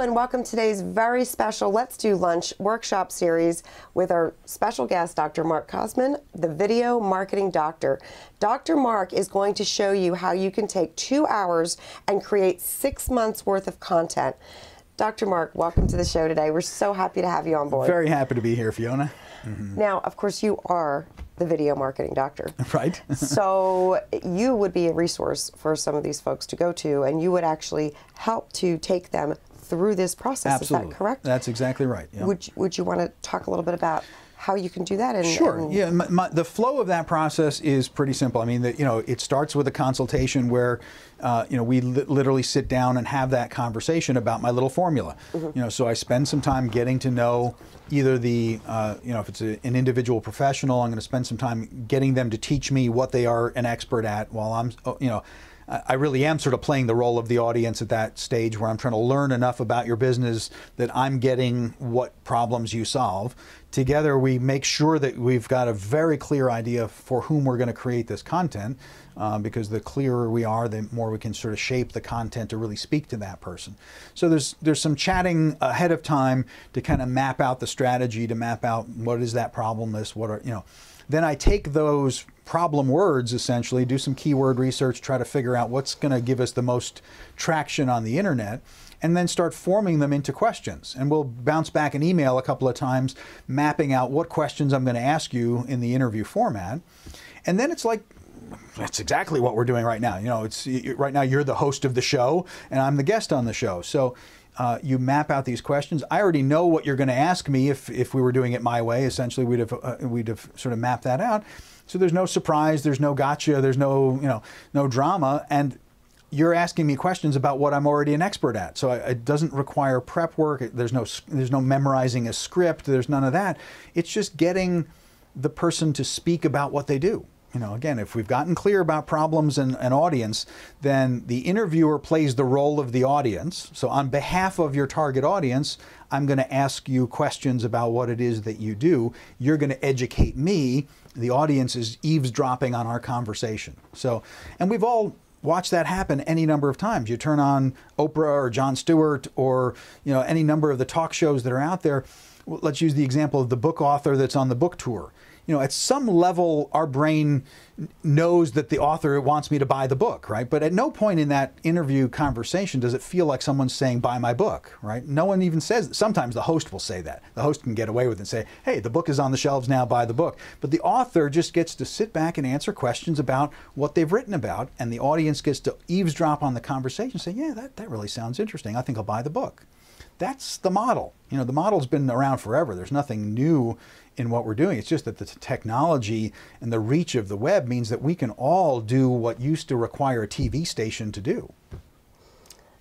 and welcome to today's very special Let's Do Lunch workshop series with our special guest, Dr. Mark Kosman, the Video Marketing Doctor. Dr. Mark is going to show you how you can take 2 hours and create 6 months worth of content. Dr. Mark, welcome to the show today. We're so happy to have you on board. Very happy to be here, Fiona. Now, of course, you are the Video Marketing Doctor. Right. So you would be a resource for some of these folks to go to, and you would actually help to take them through this process. Absolutely. Is that correct? That's exactly right. Yeah. Would you want to talk a little bit about how you can do that? And, sure. Yeah. The flow of that process is pretty simple. I mean, it starts with a consultation where, we literally sit down and have that conversation about my little formula. So I spend some time getting to know either the, if it's an individual professional, I'm going to spend some time getting them to teach me what they are an expert at while I'm, I really am sort of playing the role of the audience at that stage where I'm trying to learn enough about your business that I'm getting what problems you solve. Together we make sure that we've got a very clear idea for whom we're going to create this content, because the clearer we are, the more we can sort of shape the content to really speak to that person. So there's some chatting ahead of time to kind of map out the strategy, to map out what is that problem list, what are, Then I take those problem words, essentially, do some keyword research, try to figure out what's going to give us the most traction on the internet, and then start forming them into questions. And we'll bounce back an email a couple of times, mapping out what questions I'm going to ask you in the interview format. And then it's like, that's exactly what we're doing right now. Right now you're the host of the show, and I'm the guest on the show. So you map out these questions. I already know what you're going to ask me if we were doing it my way. Essentially, we'd have sort of mapped that out. So there's no surprise, there's no gotcha, there's no no drama, and you're asking me questions about what I'm already an expert at. So it doesn't require prep work. There's no memorizing a script. There's none of that. It's just getting the person to speak about what they do. Again, if we've gotten clear about problems and audience, then the interviewer plays the role of the audience. So on behalf of your target audience, I'm going to ask you questions about what it is that you do. You're going to educate me. The audience is eavesdropping on our conversation. So, and we've all watched that happen any number of times. You turn on Oprah or Jon Stewart or any number of the talk shows that are out there. Let's use the example of the book author that's on the book tour. At some level, our brain knows that the author wants me to buy the book, right? But at no point in that interview conversation does it feel like someone's saying, buy my book, right? No one even says that. Sometimes the host will say that. The host can get away with it and say, hey, the book is on the shelves now, buy the book. But the author just gets to sit back and answer questions about what they've written about, and the audience gets to eavesdrop on the conversation and say, yeah, that really sounds interesting. I think I'll buy the book. That's the model. The model's been around forever. There's nothing new in what we're doing. It's just that the technology and the reach of the web means that we can all do what used to require a TV station to do.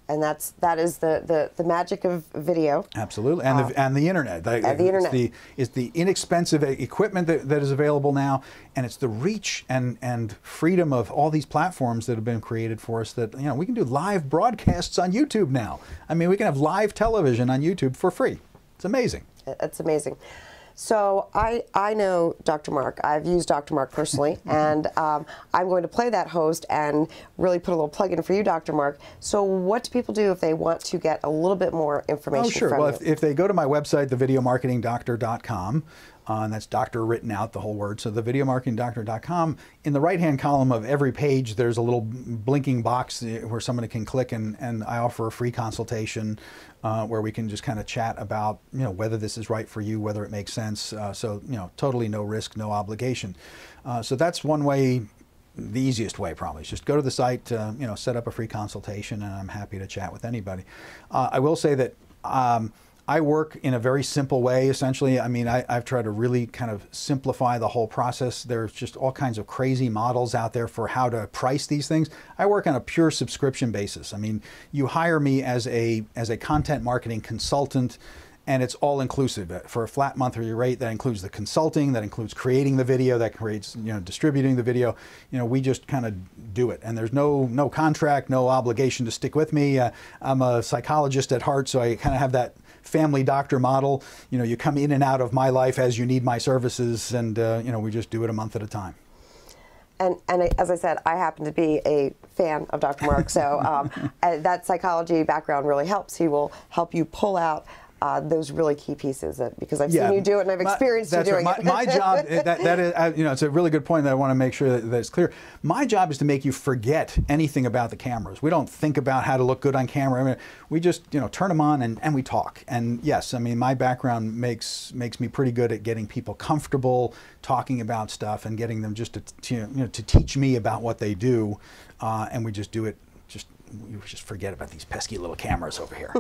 And that is the magic of video. Absolutely, and the internet. And the internet. It's the inexpensive equipment that is available now, and it's the reach and freedom of all these platforms that have been created for us that we can do live broadcasts on YouTube now. I mean, we can have live television on YouTube for free. It's amazing. It's amazing. So I know Dr. Mark. I've used Dr. Mark personally, and I'm going to play that host and really put a little plug in for you, Dr. Mark. So what do people do if they want to get a little bit more information from you? Well, if they go to my website, thevideomarketingdoctor.com, and that's doctor written out, the whole word. So thevideomarketingdoctor.com, in the right-hand column of every page, there's a little blinking box where somebody can click, and I offer a free consultation where we can just kind of chat about, whether this is right for you, whether it makes sense. So, totally no risk, no obligation. So that's one way. The easiest way probably is just go to the site, set up a free consultation, and I'm happy to chat with anybody. I will say that I work in a very simple way, essentially. I mean, I've tried to really kind of simplify the whole process. There's just all kinds of crazy models out there for how to price these things. I work on a pure subscription basis. I mean, you hire me as a content marketing consultant, and it's all inclusive. For a flat monthly rate, that includes the consulting, that includes creating the video, that creates, distributing the video. We just kind of do it. And there's no contract, no obligation to stick with me. I'm a psychologist at heart, so I kind of have that family doctor model. You come in and out of my life as you need my services, and we just do it a month at a time. And as I said, I happen to be a fan of Dr. Mark, so that psychology background really helps. He will help you pull out those really key pieces because I've seen you do it and I've experienced you doing it. My job, that is, you know, it's a really good point that I want to make sure that it's clear. My job is to make you forget anything about the cameras. We don't think about how to look good on camera. I mean, we just, you know, turn them on and we talk. And yes, I mean, my background makes me pretty good at getting people comfortable talking about stuff and getting them just to teach me about what they do, and we just do it. We just forget about these pesky little cameras over here.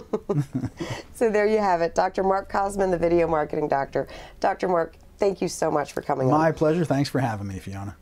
So there you have it, Dr. Mark Kosman, the video marketing doctor. Dr. Mark, thank you so much for coming on. My pleasure. Thanks for having me, Fiona.